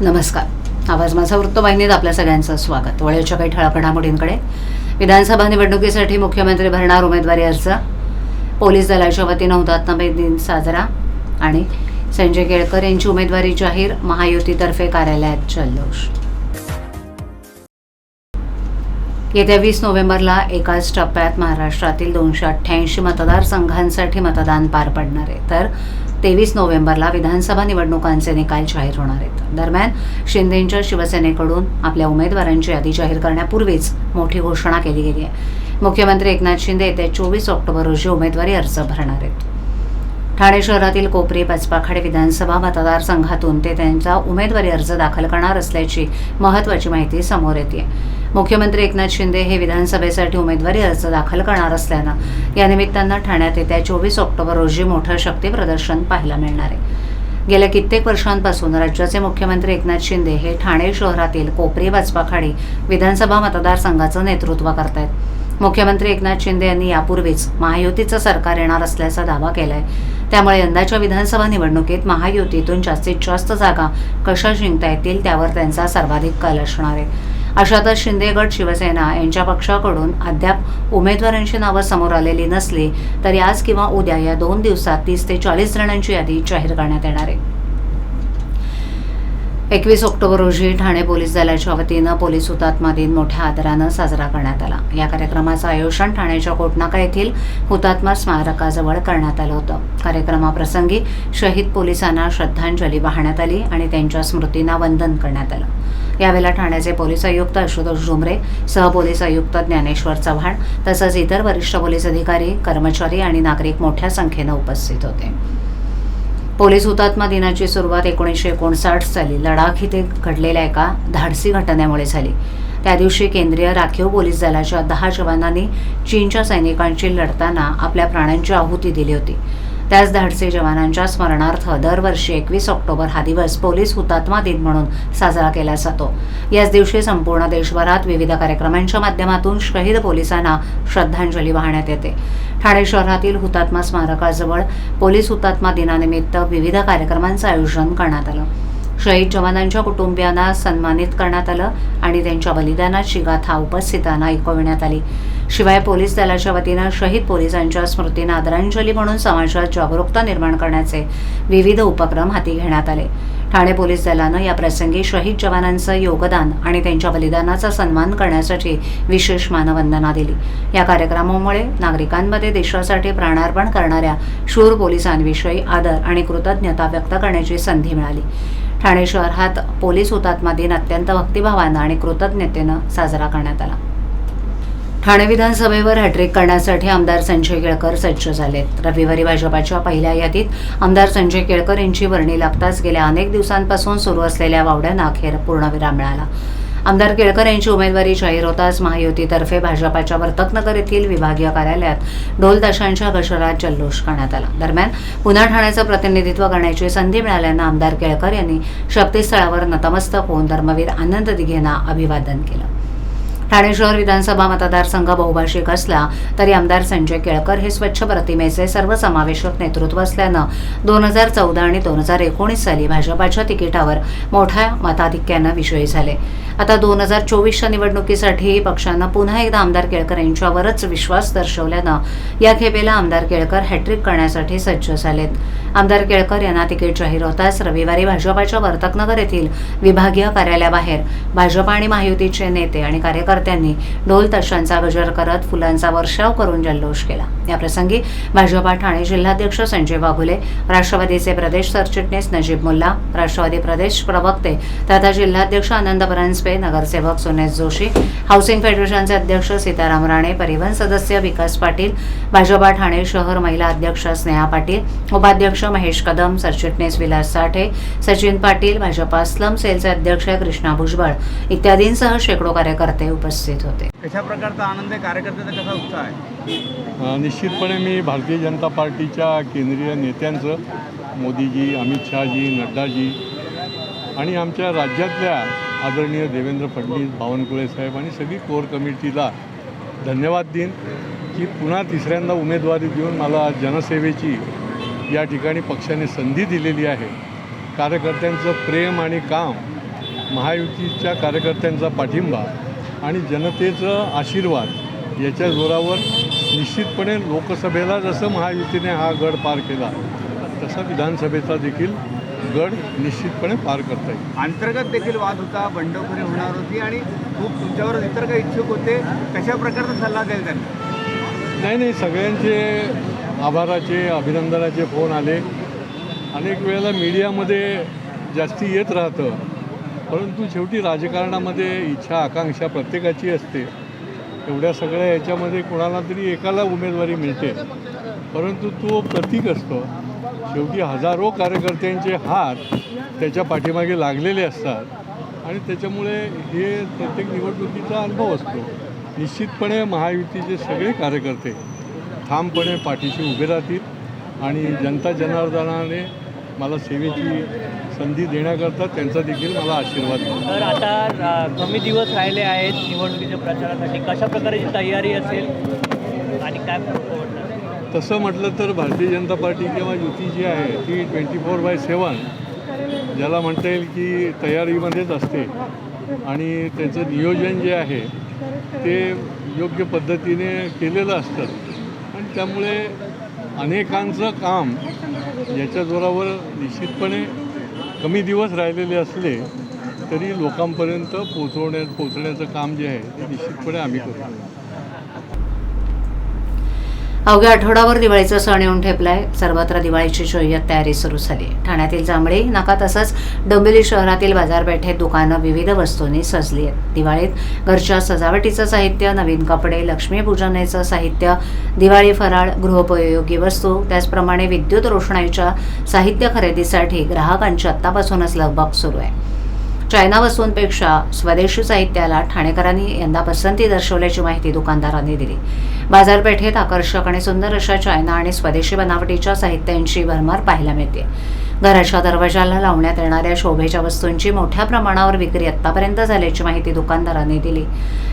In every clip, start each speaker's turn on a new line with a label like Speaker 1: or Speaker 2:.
Speaker 1: नमस्कार. आवाज माझा वृत्तवाहिनीत आपल्या सगळ्यांचं स्वागत. वळीच्या काही ठळक घडामोडींकडे. विधानसभा निवडणुकीसाठी मुख्यमंत्री भरणार उमेदवारी अर्ज. पोलीस दलाच्या वतीनं हुतात्मा दिन साजरा आणि संजय केळकर यांची उमेदवारी जाहीर. महायुतीतर्फे कार्यालयात जल्लोष. येत्या 20 नोव्हेंबरला एकाच टप्प्यात महाराष्ट्रातील 288 मतदारसंघांसाठी मतदान पार पडणार आहे, तर 23 नोव्हेंबरला विधानसभा निवडणुकांचे निकाल जाहीर होणार आहेत. दरम्यान शिंदेंच्या शिवसेनेकडून आपल्या उमेदवारांची यादी जाहीर करण्यापूर्वीच मोठी घोषणा केली गेली आहे. मुख्यमंत्री एकनाथ शिंदे येत्या 24 ऑक्टोबर रोजी उमेदवारी अर्ज भरणार आहेत. ठाणे शहरातील कोपरी पचपाखाडे विधानसभा मतदारसंघातून ते त्यांचा उमेदवारी अर्ज दाखल करणार असल्याची महत्त्वाची माहिती समोर येते. मुख्यमंत्री एकनाथ शिंदे हे विधानसभेसाठी उमेदवारी अर्ज दाखल करणार असल्यानं या निमित्तानं ठाण्यात येत्या 24 ऑक्टोबर रोजी मोठं शक्ती प्रदर्शन पाहायला मिळणार आहे. गेल्या कित्येक वर्षांपासून राज्याचे मुख्यमंत्री एकनाथ शिंदे हे ठाणे शहरातील कोपरी पचपाखाडी विधानसभा मतदारसंघाचं नेतृत्व करतायत. मुख्यमंत्री एकनाथ शिंदे यांनी यापूर्वीच महायुतीचं सरकार येणार असल्याचा दावा केलाय. त्यामुळे यंदाच्या विधानसभा निवडणुकीत महायुतीतून जास्तीत जास्त जागा कशा जिंकता येतील त्यावर त्यांचा सर्वाधिक कल असणार आहे. अशातच शिंदे गट शिवसेना यांच्या पक्षाकडून अद्याप उमेदवारांची नावं समोर आलेली नसली तरी आज किंवा उद्या या 2 दिवसात 30 ते 40 जणांची यादी जाहीर करण्यात येणार आहे. 21 ऑक्टोबर रोजी ठाणे पोलीस दलाच्या वतीनं पोलीस हुतात्मा दिन मोठ्या आदरानं साजरा करण्यात आला. या कार्यक्रमाचं आयोजन ठाण्याच्या कोटनाका येथील हुतात्मा स्मारकाजवळ करण्यात आलं होतं. कार्यक्रमाप्रसंगी शहीद पोलिसांना श्रद्धांजली वाहण्यात आली आणि त्यांच्या स्मृतींना वंदन करण्यात आलं. यावेळेला ठाण्याचे पोलीस आयुक्त आशुतोष डुमरे, सहपोलीस आयुक्त ज्ञानेश्वर चव्हाण तसंच इतर वरिष्ठ पोलीस अधिकारी, कर्मचारी आणि नागरिक मोठ्या संख्येनं उपस्थित होते. पोलीस हुतात्मा दिनाची सुरुवात 1959 साली लडाख इथे घडलेल्या एका धाडसी घटनेमुळे झाली. त्या दिवशी केंद्रीय राखीव पोलीस दलाच्या 10 जवानांनी चीनच्या सैनिकांशी लढताना आपल्या प्राणांची आहुती दिली होती. त्याच धाडसी जवानांच्या स्मरणार्थ दरवर्षी 21 ऑक्टोबर हा दिवस पोलीस हुतात्मा दिन म्हणून साजरा केला जातो. याच दिवशी संपूर्ण देशभरात विविध कार्यक्रमांच्या माध्यमातून शहीद पोलिसांना श्रद्धांजली वाहण्यात येते. ठाणे शहरातील हुतात्मा स्मारकाजवळ पोलीस हुतात्मा दिनानिमित्त विविध कार्यक्रमांचं आयोजन करण्यात आलं. शहीद जवानांच्या कुटुंबियांना सन्मानित करण्यात आलं आणि त्यांच्या बलिदानाची गाथा उपस्थितांना ऐकविण्यात आली. शिवाय पोलीस दलाच्या वतीनं शहीद पोलिसांच्या स्मृतींना आदरांजली म्हणून समाजात जागरूकता निर्माण करण्याचे विविध उपक्रम हाती घेण्यात आले. ठाणे पोलीस दलानं या प्रसंगी शहीद जवानांचं योगदान आणि त्यांच्या बलिदानाचा सन्मान करण्यासाठी विशेष मानवंदना दिली. या कार्यक्रमामुळे नागरिकांमध्ये देशासाठी प्राणार्पण करणाऱ्या शूर पोलिसांविषयी आदर आणि कृतज्ञता व्यक्त करण्याची संधी मिळाली. ठाणे शहरात पोलीस हुतात्मा दिन अत्यंत भक्तिभावानं आणि कृतज्ञतेनं साजरा करण्यात आला. ठाणे विधानसभेवर हॅट्रिक करण्यासाठी आमदार संजय केळकर सज्ज झालेत. रविवारी भाजपाच्या पहिल्या यादीत आमदार संजय केळकर यांची वर्णी लागताच गेल्या अनेक दिवसांपासून सुरू असलेल्या वावड्यांना अखेर पूर्णविराम मिळाला. आमदार केळकर यांची उमेदवारी जाहीर होताच महायुतीतर्फे भाजपाच्या वर्तकनगर येथील विभागीय कार्यालयात ढोल ताशांच्या गजरात जल्लोष करण्यात आला. दरम्यान पुन्हा ठाण्याचं प्रतिनिधित्व करण्याची संधी मिळाल्यानं आमदार केळकर यांनी शक्तीस्थळावर नतमस्तक होऊन धर्मवीर आनंद दिघेंना अभिवादन केलं. ठाणे शहर विधानसभा मतदारसंघ बहुभाषिक असला तरी आमदार संजय केळकर हे स्वच्छ प्रतिमेचे सर्वसमावेशक नेतृत्व असल्यानं 2014 आणि 2019 साली भाजपाच्या तिकिटावर मोठ्या मताधिक्यानं विजयी झाले. आता 2024च्या निवडणुकीसाठी पक्षानं पुन्हा एकदा आमदार केळकर यांच्यावरच विश्वास दर्शवल्यानं या खेपेला आमदार केळकर हॅट्रिक करण्यासाठी सज्ज झालेत. आमदार केळकर यांना तिकीट जाहीर होताच रविवारी भाजपाच्या वर्तकनगर येथील विभागीय कार्यालयाबाहेर भाजपा आणि महायुतीचे नेते आणि कार्यकर्त्यांनी ढोल ताशांचा गजर करत फुलांचा वर्षाव करून जल्लोष केला. याप्रसंगी भाजपा ठाणे जिल्हाध्यक्ष संजय वाघुले, राष्ट्रवादीचे प्रदेश सरचिटणीस नजीब मुल्ला, राष्ट्रवादी प्रदेश प्रवक्ते तथा जिल्हाध्यक्ष आनंद परांजपे, नगरसेवक सुनेश जोशी, हाऊसिंग फेडरेशनचे अध्यक्ष सीताराम राणे, परिवहन सदस्य विकास पाटील, भाजपा ठाणे शहर महिला अध्यक्ष स्नेहा पाटील, उपाध्यक्ष महेश कदम, सरचिटणीस विलास साठे, सचिन पाटील, भाजपा स्लम सेलचे अध्यक्ष कृष्णा भुजबळ इत्यादींसह शेकडो कार्यकर्ते उपस्थित होते.
Speaker 2: कशा प्रकारचा आनंद आहे, कार्यकर्त्यांचा कसा उत्साह आहे?
Speaker 3: निश्चितपणे मी भारतीय जनता पार्टीच्या केंद्रीय नेत्यांचं, मोदीजी, अमित शहाजी, नड्डाजी आणि आमच्या राज्यातल्या आदरणीय देवेंद्र फडणवीस, बावनकुळे साहेब आणि सगळी कोर कमिटीला धन्यवाद देईन की पुन्हा तिसऱ्यांदा उमेदवारी देऊन मला जनसेवेची या ठिकाणी पक्षाने संधी दिलेली आहे. कार्यकर्त्यांचं प्रेम आणि काम महायुतीच्या कार्यकर्त्यांचा पाठिंबा आणि जनतेचं आशीर्वाद याच्या जोरावर निश्चितपणे लोकसभेला जसं महायुतीने हा गड पार केला तसा विधानसभेचा देखील गड निश्चितपणे पार करता येईल.
Speaker 2: अंतर्गत देखील वाद होता, बंडखोरी होणार होती आणि खूप तुमच्यावर इतर काही इच्छुक होते. कशा प्रकारचा सल्ला द्याल त्यांना?
Speaker 3: नाही, सगळ्यांचे आभाराचे अभिनंदनाचे फोन आले. अनेक वेळेला मीडियामध्ये जास्ती येत राहतं, परंतु शेवटी राजकारणामध्ये इच्छा आकांक्षा प्रत्येकाची असते. एवढ्या सगळ्या याच्यामध्ये कोणाला तरी एकाला उमेदवारी मिळते, परंतु तो प्रतीक असतो. शेवटी हजारो कार्यकर्त्यांचे हात त्याच्या पाठीमागे लागलेले असतात आणि त्याच्यामुळे हे प्रत्येक निवडणुकीचा अनुभव असतो. निश्चितपणे महायुतीचे सगळे कार्यकर्ते ठामपणे पाठीशी उभे राहतील आणि जनता जनार्दनाने मला सेवेची संधी देण्याकरता त्यांचा देखील मला आशीर्वाद मिळाला.
Speaker 4: तर आता कमी दिवस राहिले आहेत निवडणुकीच्या प्रचारासाठी, कशा प्रकारची तयारी असेल आणि काय वाटतं?
Speaker 3: तसं म्हटलं तर भारतीय जनता पार्टी किंवा युती जी आहे ती 24/7 ज्याला म्हणता येईल की तयारीमध्येच असते आणि त्याचं नियोजन जे आहे ते योग्य पद्धतीने केलेलं असतं आणि त्यामुळे अनेकांचं काम याच्या जोरावर निश्चितपणे कमी दिवस राहिलेले असले तरी लोकांपर्यंत पोचण्याचं काम जे आहे ते निश्चितपणे आम्ही करू.
Speaker 1: अवघ्या आठवड्यावर दिवाळीचा सण येऊन ठेपलाय. सर्वत्र दिवाळीची जय्यत तयारी सुरू झाली. ठाण्यातील जांभळी नाका तसंच डोंबिवली शहरातील बाजारपेठेत दुकानं विविध वस्तूंनी सजली आहेत. दिवाळीत घरच्या सजावटीचं साहित्य, नवीन कपडे, लक्ष्मीपूजनाचं साहित्य, दिवाळी फराळ, गृहोपयोगी वस्तू, त्याचप्रमाणे विद्युत रोषणाईच्या साहित्य खरेदीसाठी ग्राहकांची आत्तापासूनच लगबग सुरू आहे. चायना वस्तूंपेक्षा स्वदेशी साहित्याला ठाणेकरांनी यंदा पसंती दर्शवल्याची माहिती दुकानदारांनी दिली. बाजारपेठेत आकर्षक आणि सुंदर अशा चायना आणि स्वदेशी बनावटीच्या साहित्यांची भरमार पाहायला मिळते. घराच्या दरवाजाला लावण्यात येणाऱ्या शोभेच्या वस्तूंची मोठ्या प्रमाणावर विक्री आतापर्यंत झाल्याची माहिती दुकानदारांनी दिली.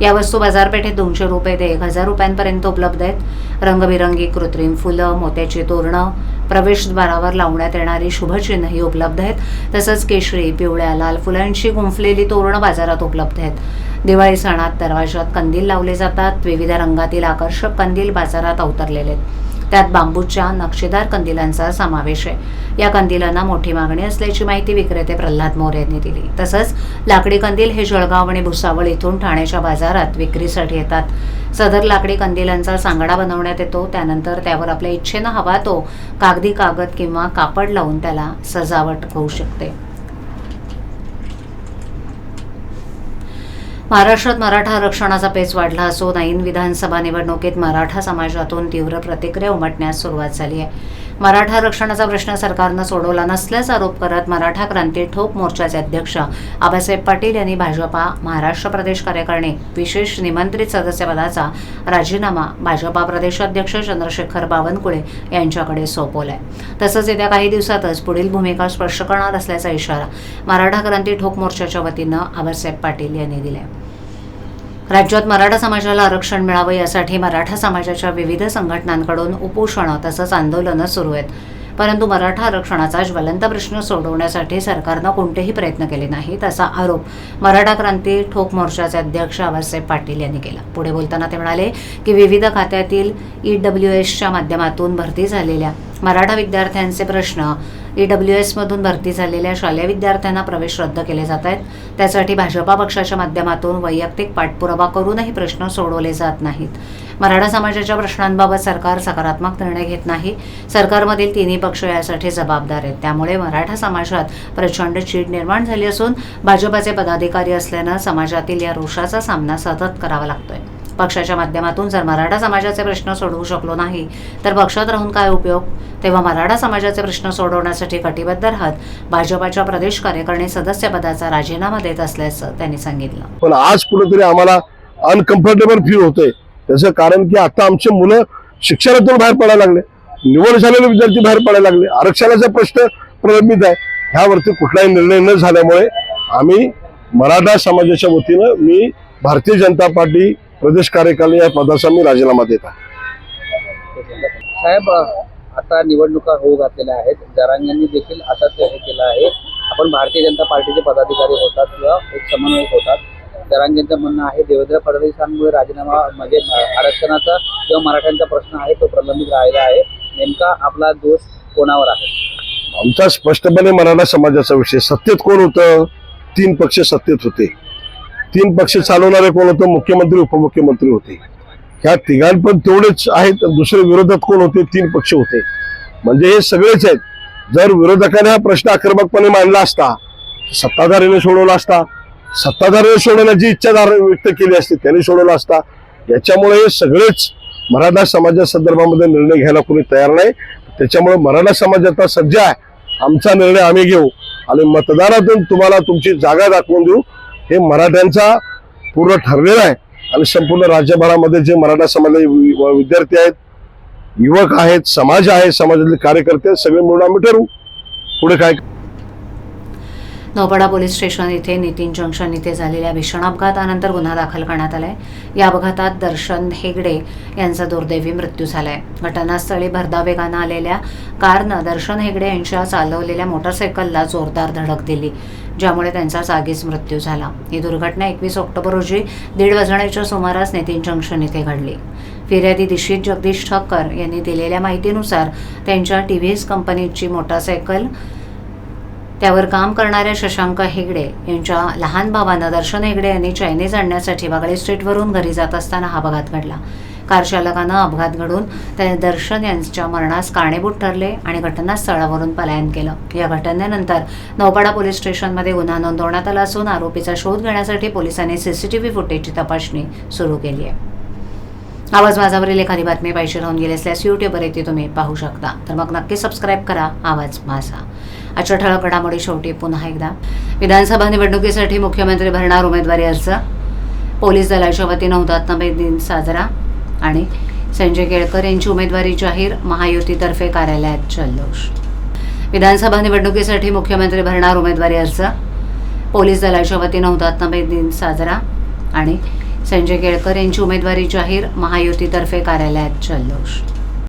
Speaker 1: या वस्तू बाजारपेठेत 200 रुपये ते 1000 रुपयांपर्यंत उपलब्ध आहेत. रंगबिरंगी कृत्रिम फुलं, मोत्याची तोरणं, प्रवेशद्वारावर लावण्यात येणारी शुभचिन्हही उपलब्ध आहेत. तसंच केशरी, पिवळ्या, लाल फुलांची गुंफलेली तोरणं बाजारात उपलब्ध आहेत. दिवाळी सणात दरवाजात कंदील लावले जातात. विविध रंगातील आकर्षक कंदील बाजारात अवतरलेले आहेत. त्यात बांबूच्या नक्षीदार कंदिलांचा समावेश आहे. या कंदिलांना मोठी मागणी असल्याची माहिती विक्रेते प्रल्हाद मोरे यांनी दिली. तसंच लाकडी कंदील हे जळगाव आणि भुसावळ इथून ठाण्याच्या बाजारात विक्रीसाठी येतात. सदर लाकडी कंदिलांचा सांगाडा बनवण्यात येतो. त्यानंतर त्यावर आपल्या इच्छेनं हवा तो कागदी कागद किंवा कापड लावून त्याला सजावट होऊ शकते. महाराष्ट्रात मराठा आरक्षणाचा पेच वाढला असून ऐन विधानसभा निवडणुकीत मराठा समाजातून तीव्र प्रतिक्रिया उमटण्यास सुरुवात झाली आहे. मराठा आरक्षणाचा प्रश्न सरकारनं सोडवला नसल्याचा आरोप करत मराठा क्रांती ठोक मोर्चाचे अध्यक्ष आबासाहेब पाटील यांनी भाजपा महाराष्ट्र प्रदेश कार्यकारिणी विशेष निमंत्रित सदस्यपदाचा राजीनामा भाजपा प्रदेशाध्यक्ष चंद्रशेखर बावनकुळे यांच्याकडे सोपवलाय. तसंच येत्या काही दिवसातच पुढील भूमिका स्पष्ट करणार असल्याचा इशारा मराठा क्रांती ठोक मोर्चाच्या वतीनं आबासाहेब पाटील यांनी दिलाय. राज्यात मराठा समाजाला आरक्षण मिळावं यासाठी मराठा समाजाच्या विविध संघटनांकडून उपोषणं तसंच आंदोलनं सुरू आहेत. परंतु मराठा आरक्षणाचा ज्वलंत प्रश्न सोडवण्यासाठी सरकारनं कोणतेही प्रयत्न केले नाहीत असा आरोप मराठा क्रांती ठोक मोर्चाचे अध्यक्ष आबासाहेब पाटील यांनी केला. पुढे बोलताना ते म्हणाले की विविध खात्यातील EWSच्या माध्यमातून भरती झालेल्या मराठा विद्यार्थ्यांचे प्रश्न EWSमधून भरती झालेल्या शालेय विद्यार्थ्यांना प्रवेश रद्द केले जात आहेत. त्यासाठी भाजपा पक्षाच्या माध्यमातून वैयक्तिक पाठपुरावा करूनही प्रश्न सोडवले जात नाहीत. मराठा समाजाच्या प्रश्नांबाबत सरकार सकारात्मक निर्णय घेत नाही. सरकारमधील तिन्ही पक्ष यासाठी जबाबदार आहेत. त्यामुळे मराठा समाजात प्रचंड चीड निर्माण झाली असून भाजपाचे पदाधिकारी असल्यानं समाजातील या रोषाचा सामना सतत करावा लागतोय. पक्षाच्या माध्यमातून जर मराठा समाजाचे प्रश्न सोडवू शकलो नाही तर पक्षात राहून काय उपयोग. तेव्हा मराठा समाजाचे प्रश्न सोडवण्यासाठी कटिबद्ध राहत भाजपाच्या प्रदेश कार्यकारिणी सदस्यपदाचा राजीनामा देत असल्याचं त्यांनी सांगितलं.
Speaker 5: पण आज कुठेतरी आम्हाला अनकम्फर्टेबल फील होतंय. त्याचं कारण की आता आमचे मुलं शिक्षणातून बाहेर पडायला लागले, निवड झालेले विद्यार्थी बाहेर पडायला लागले, आरक्षणाचा प्रश्न प्रलंबित आहे. ह्यावरती कुठलाही निर्णय न झाल्यामुळे आम्ही मराठा समाजाच्या वतीनं मी भारतीय जनता पार्टी प्रदेश कार्यकारिणी या पदाचा मी राजीनामा देत आहे.
Speaker 6: साहेब, आता निवडणुका होऊ घातलेल्या आहेत. जरांगांनी देखील असंच हे केलं आहे आपण भारतीय जनता पार्टीचे पदाधिकारी होतात किंवा एक समन्वयक होतात. जरांगेंचं म्हणणं आहे देवेंद्र फडणवीसांमुळे राजीनामा म्हणजे आरक्षणाचा किंवा मराठ्यांचा प्रश्न आहे तो प्रलंबित राहिला आहे. नेमका आपला दोष कोणावर आहे?
Speaker 5: आमचा स्पष्टपणे मराठा समाजाचा विषय. सत्तेत कोण होतं? 3 पक्ष सत्तेत होते. 3 पक्ष चालवणारे कोण होतं? मुख्यमंत्री उपमुख्यमंत्री होते. ह्या तिघांपण तेवढेच आहेत. दुसरे विरोधात कोण होते? 3 पक्ष होते. म्हणजे हे सगळेच आहेत. जर विरोधकाने हा प्रश्न आक्रमकपणे मांडला असता, सत्ताधारीने सोडवला असता, सत्ताधारीने सोडवण्याची इच्छा व्यक्त केली असती, त्यांनी सोडवला असता. याच्यामुळे हे सगळेच मराठा समाजा संदर्भामध्ये निर्णय घ्यायला कोणी तयार नाही. त्याच्यामुळे मराठा समाज आता सज्ज आहे. आमचा निर्णय आम्ही घेऊ आणि मतदारातून तुम्हाला तुमची जागा दाखवून देऊ. हे मराठ्यांचा पूर्ण ठरलेलं आहे. आणि संपूर्ण राज्यभरामध्ये जे मराठा समाजाचे विद्यार्थी आहेत, युवक आहेत, समाज आहे, समाजातले कार्यकर्ते सगळे मिळून आम्ही ठरवू पुढे काय.
Speaker 1: नौपाडा पोलीस स्टेशन इथे नितीन जंक्शन इथे झालेल्या भीषण अपघातानंतर गुन्हा दाखल करण्यात आलाय. या अपघातात दर्शन हेगडे यांचा दुर्दैवी मृत्यू झालाय. घटनास्थळी भरधाव वेगानं आलेल्या कारनं दर्शन हेगडे यांच्या चालवलेल्या मोटरसायकलला जोरदार धडक दिली, ज्यामुळे त्यांचा जागीच मृत्यू झाला. ही दुर्घटना 21 ऑक्टोबर रोजी 1:30 वाजण्याच्या सुमारास नितीन जंक्शन इथे घडली. फिर्यादी दिशीत जगदीश ठक्कर यांनी दिलेल्या माहितीनुसार त्यांच्या टीव्हीएस कंपनीची मोटरसायकल त्यावर काम करणाऱ्या शशांक हेगडे यांच्या लहान भावानं दर्शन हेगडे यांनी चायनीज आणण्यासाठी वागळे स्ट्रीटवरून घरी जात असताना हा अपघात घडला. कार चालकानं अपघात घडून त्याने दर्शन यांच्या मरणास कारणीभूत ठरले आणि घटनास्थळावरून पलायन केलं. या घटनेनंतर नौपाडा पोलीस स्टेशनमध्ये गुन्हा नोंदवण्यात आला असून आरोपीचा शोध घेण्यासाठी पोलिसांनी CCTV फुटेजची तपासणी सुरू केली आहे. आवाज माझावरील एखादी बातमी पाहिजे राहून गेली असल्यास यूट्यूबवर येथे तुम्ही पाहू शकता. तर मग नक्की सबस्क्राईब करा आवाज माझा. आजच्या ठळक घडामोडी शेवटी पुन्हा एकदा. विधानसभा निवडणुकीसाठी मुख्यमंत्री भरणार उमेदवारी अर्ज. पोलीस दलाच्या वतीनं हुतात्मा दिन साजरा आणि संजय केळकर यांची उमेदवारी जाहीर. महायुतीतर्फे कार्यालयात जल्लोष. विधानसभा निवडणुकीसाठी मुख्यमंत्री भरणार उमेदवारी अर्ज. पोलीस दलाच्या वतीनं हुतात्मा दिन साजरा आणि संजय केळकर यांची उमेदवारी जाहीर. महायुतीतर्फे कार्यालयात जल्लोष.